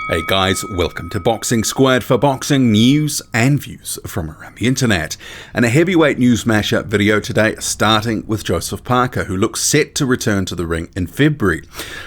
Hey guys, welcome to Boxing Squared for boxing news and views from around the internet. And a heavyweight news mashup video today, starting with Joseph Parker, who looks set to return to the ring in February.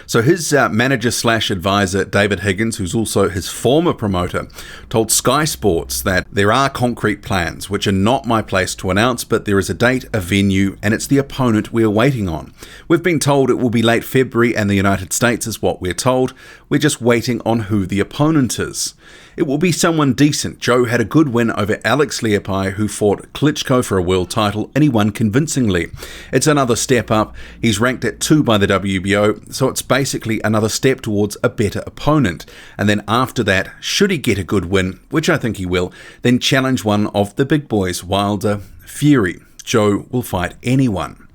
So his manager/advisor, David Higgins, who's also his former promoter, told Sky Sports that there are concrete plans, which are not my place to announce, but there is a date, a venue, and it's the opponent we are waiting on. We've been told it will be late February, and the United States is what we're told. We're just waiting on who the opponent is. It will be someone decent. Joe had a good win over Alex Leapai, who fought Klitschko for a world title, and he won convincingly. It's another step up. He's ranked at 2 by the WBO, so it's basically another step towards a better opponent. And then after that, should he get a good win, which I think he will, then challenge one of the big boys, Wilder, Fury. Joe will fight anyone.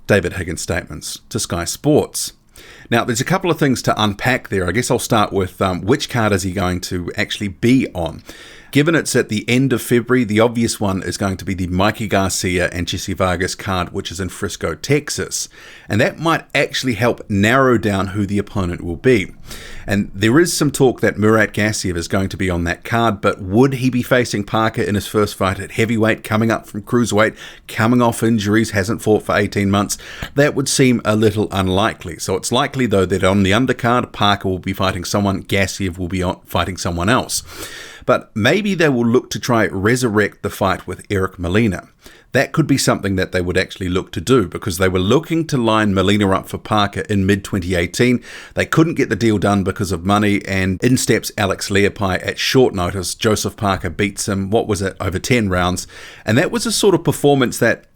David Higgins' statements to Sky Sports. Now, there's a couple of things to unpack there. I guess I'll start with which card is he going to actually be on? Given it's at the end of February, the obvious one is going to be the Mikey Garcia and Jesse Vargas card, which is in Frisco, Texas. And that might actually help narrow down who the opponent will be. And there is some talk that Murat Gassiev is going to be on that card, but would he be facing Parker in his first fight at heavyweight, coming up from cruiserweight, coming off injuries, hasn't fought for 18 months? That would seem a little unlikely. So it's likely, though, that on the undercard, Parker will be fighting someone, Gassiev will be fighting someone else. But maybe they will look to try resurrect the fight with Eric Molina. That could be something that they would actually look to do, because they were looking to line Molina up for Parker in mid-2018. They couldn't get the deal done because of money, and in steps Alex Leapai at short notice. Joseph Parker beats him, over 10 rounds, and that was a sort of performance that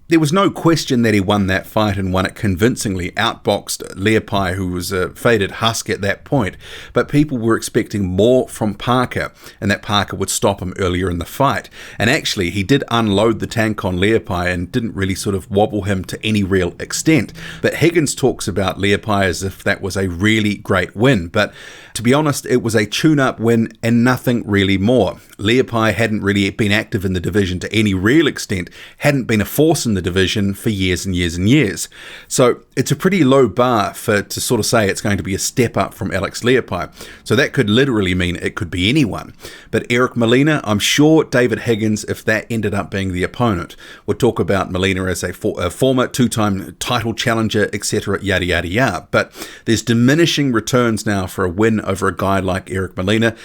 there was no question that he won that fight and won it convincingly, outboxed Leapai, who was a faded husk at that point. But people were expecting more from Parker, and that Parker would stop him earlier in the fight. And actually, he did unload the tank on Leapai and didn't really sort of wobble him to any real extent. But Higgins talks about Leapai as if that was a really great win. But to be honest, it was a tune-up win and nothing really more. Leapai hadn't really been active in the division to any real extent, hadn't been a force in the division for years and years and years. So it's a pretty low bar to sort of say it's going to be a step up from Alex Leapai. So that could literally mean it could be anyone. But Eric Molina, I'm sure David Higgins, if that ended up being the opponent, would talk about Molina as a former two-time title challenger, etc., yada, yada, yada. But there's diminishing returns now for a win over a guy like Eric Molina.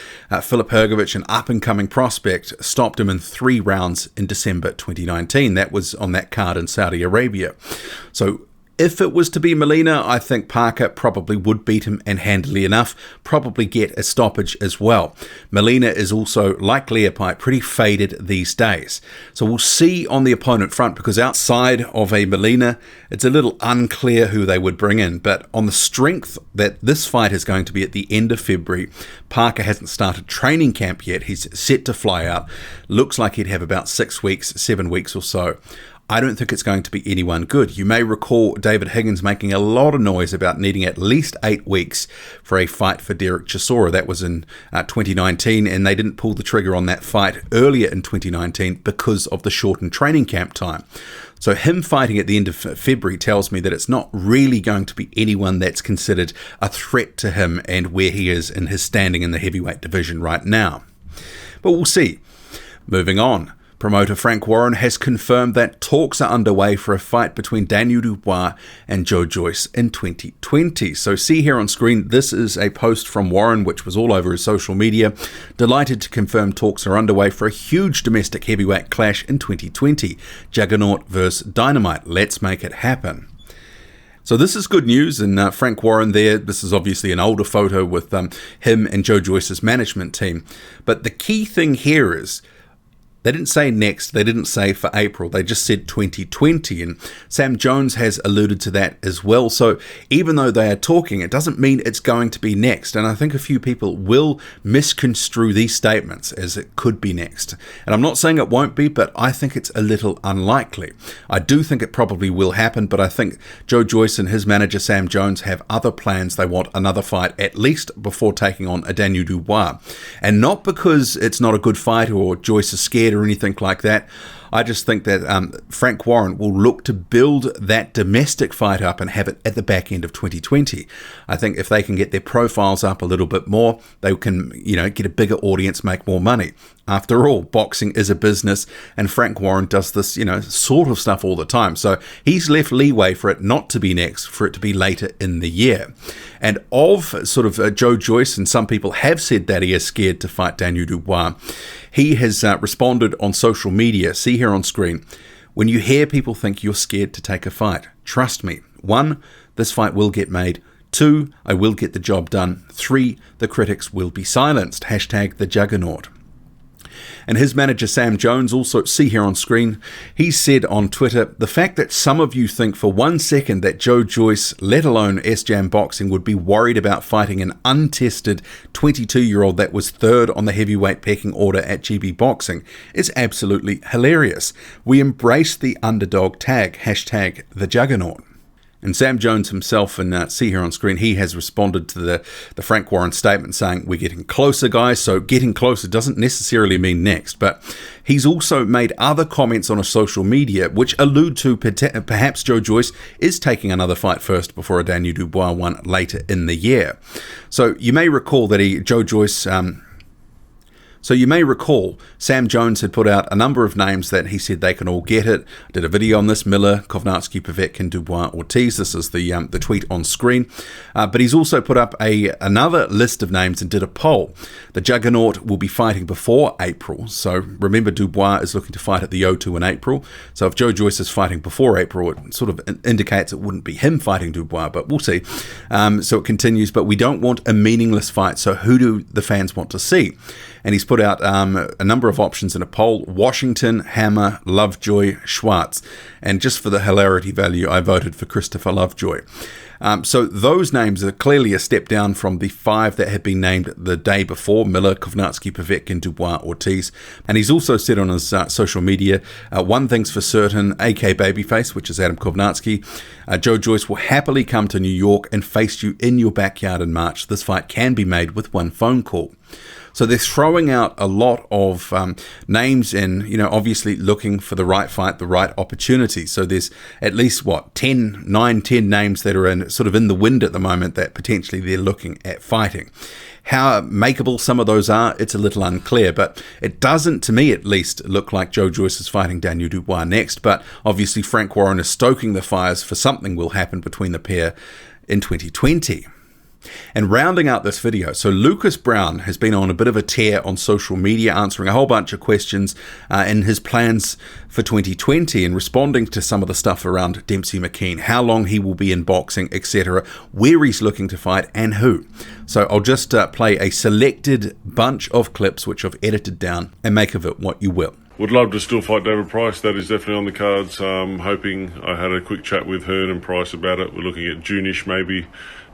Filip Hrgović, an up-and-coming prospect, stopped him in 3 rounds in December 2019. That was on that card in Saudi Arabia. So if it was to be Molina, I think Parker probably would beat him, and handily enough, probably get a stoppage as well. Molina is also, like Leapai, pretty faded these days. So we'll see on the opponent front, because outside of a Molina, it's a little unclear who they would bring in. But on the strength that this fight is going to be at the end of February, Parker hasn't started training camp yet. He's set to fly out. Looks like he'd have about 6 weeks, 7 weeks or so. I don't think it's going to be anyone good. You may recall David Higgins making a lot of noise about needing at least 8 weeks for a fight for Derek Chisora. That was in 2019, and they didn't pull the trigger on that fight earlier in 2019 because of the shortened training camp time. So him fighting at the end of February tells me that it's not really going to be anyone that's considered a threat to him and where he is in his standing in the heavyweight division right now. But we'll see. Moving on. Promoter Frank Warren has confirmed that talks are underway for a fight between Daniel Dubois and Joyce in 2020. So see here on screen, this is a post from Warren, which was all over his social media. Delighted to confirm talks are underway for a huge domestic heavyweight clash in 2020. Juggernaut versus Dynamite. Let's make it happen. So this is good news, and Frank Warren there, this is obviously an older photo with him and Joyce's management team. But the key thing here is, they didn't say next, they didn't say for April, they just said 2020, and Sam Jones has alluded to that as well. So even though they are talking, it doesn't mean it's going to be next, and I think a few people will misconstrue these statements as it could be next. And I'm not saying it won't be, but I think it's a little unlikely. I do think it probably will happen, but I think Joyce and his manager Sam Jones have other plans. They want another fight at least before taking on a Daniel Dubois, and not because it's not a good fight or Joyce is scared or anything like that. I just think that Frank Warren will look to build that domestic fight up and have it at the back end of 2020. I think if they can get their profiles up a little bit more, they can, get a bigger audience, make more money. After all, boxing is a business, and Frank Warren does this, sort of stuff all the time. So he's left leeway for it not to be next, for it to be later in the year. And of sort of Joe Joyce, and some people have said that he is scared to fight Daniel Dubois, he has responded on social media. See here on screen. When you hear people think you're scared to take a fight, trust me. 1, this fight will get made. 2, I will get the job done. 3, the critics will be silenced. Hashtag the juggernaut. And his manager Sam Jones, also see here on screen, he said on Twitter, the fact that some of you think for 1 second that Joe Joyce, let alone S-Jam Boxing, would be worried about fighting an untested 22-year-old that was 3rd on the heavyweight pecking order at GB Boxing is absolutely hilarious. We embrace the underdog tag, hashtag the juggernaut. And Sam Jones himself, and see here on screen, he has responded to the Frank Warren statement saying, we're getting closer, guys. So getting closer doesn't necessarily mean next. But he's also made other comments on a social media which allude to perhaps Joe Joyce is taking another fight first before a Daniel Dubois one later in the year. So you may recall that Joe Joyce... So you may recall Sam Jones had put out a number of names that he said they can all get it. I did a video on this: Miller, Kovnatsky, Povetkin, Dubois, Ortiz. This is the tweet on screen. But he's also put up another list of names and did a poll. The Juggernaut will be fighting before April. So remember, Dubois is looking to fight at the O2 in April. So if Joe Joyce is fighting before April, it sort of indicates it wouldn't be him fighting Dubois, but we'll see. So it continues, but we don't want a meaningless fight. So who do the fans want to see? And he's put out a number of options in a poll: Washington, Hammer, Lovejoy, Schwartz. And just for the hilarity value, I voted for Christopher Lovejoy. So those names are clearly a step down from the 5 that had been named the day before: Miller, Kovnatsky, Povetkin, Dubois, Ortiz. And he's also said on his social media, one thing's for certain, AK Babyface, which is Adam Kovnatsky, Joe Joyce will happily come to New York and face you in your backyard in March. This fight can be made with 1 phone call. So they're throwing out a lot of names and, obviously looking for the right fight, the right opportunity. So there's at least, 10 names that are in the wind at the moment that potentially they're looking at fighting. How makeable some of those are, it's a little unclear, but it doesn't, to me at least, look like Joe Joyce is fighting Daniel Dubois next. But obviously Frank Warren is stoking the fires for something will happen between the pair in 2020. And rounding out this video, so Lucas Browne has been on a bit of a tear on social media, answering a whole bunch of questions in his plans for 2020 and responding to some of the stuff around Dempsey McKean, how long he will be in boxing, etc., where he's looking to fight and who. So I'll just play a selected bunch of clips which I've edited down and make of it what you will. Would love to still fight David Price. That is definitely on the cards. Hoping. I had a quick chat with Hearn and Price about it. We're looking at June-ish maybe.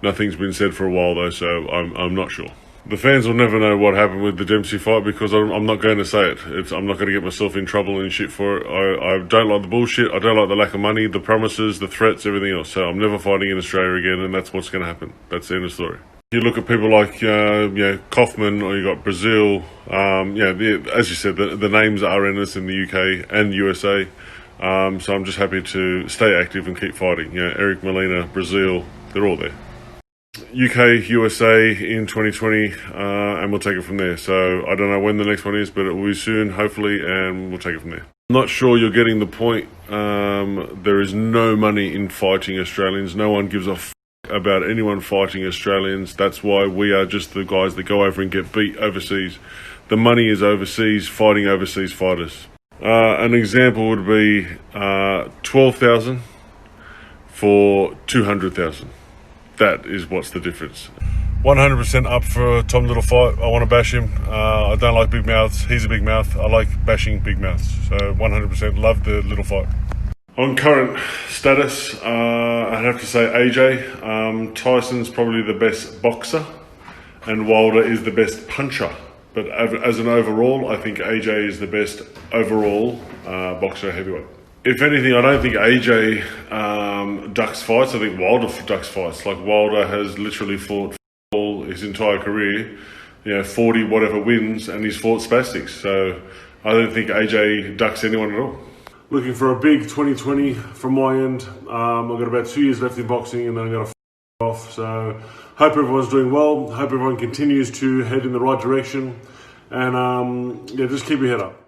Nothing's been said for a while though, so I'm not sure. The fans will never know what happened with the Dempsey fight because I'm not going to say it. I'm not going to get myself in trouble and shit for it. I don't like the bullshit. I don't like the lack of money, the promises, the threats, everything else. So I'm never fighting in Australia again, and that's what's going to happen. That's the end of the story. You look at people like Kaufman, or you got Brazil. As you said, the names are in this in the UK and USA. So I'm just happy to stay active and keep fighting. Eric Molina, Brazil, they're all there. UK, USA in 2020, and we'll take it from there. So I don't know when the next one is, but it will be soon, hopefully, and we'll take it from there. I'm not sure you're getting the point. There is no money in fighting Australians. No one gives a about anyone fighting Australians. That's why we are just the guys that go over and get beat overseas. The money is overseas, fighting overseas fighters. An example would be 12,000 for 200,000. That is what's the difference. 100% up for Tom Little fight. I want to bash him. I don't like big mouths. He's a big mouth. I like bashing big mouths. So 100% love the Little fight. On current status, I'd have to say AJ. Tyson's probably the best boxer, and Wilder is the best puncher. But as an overall, I think AJ is the best overall boxer heavyweight. If anything, I don't think AJ ducks fights. I think Wilder ducks fights. Like Wilder has literally fought his entire career, 40 whatever wins, and he's fought spastics. So I don't think AJ ducks anyone at all. looking for a big 2020 from my end. I've got about 2 years left in boxing, and then I'm going to off. So hope everyone's doing well. Hope everyone continues to head in the right direction, and yeah, just keep your head up.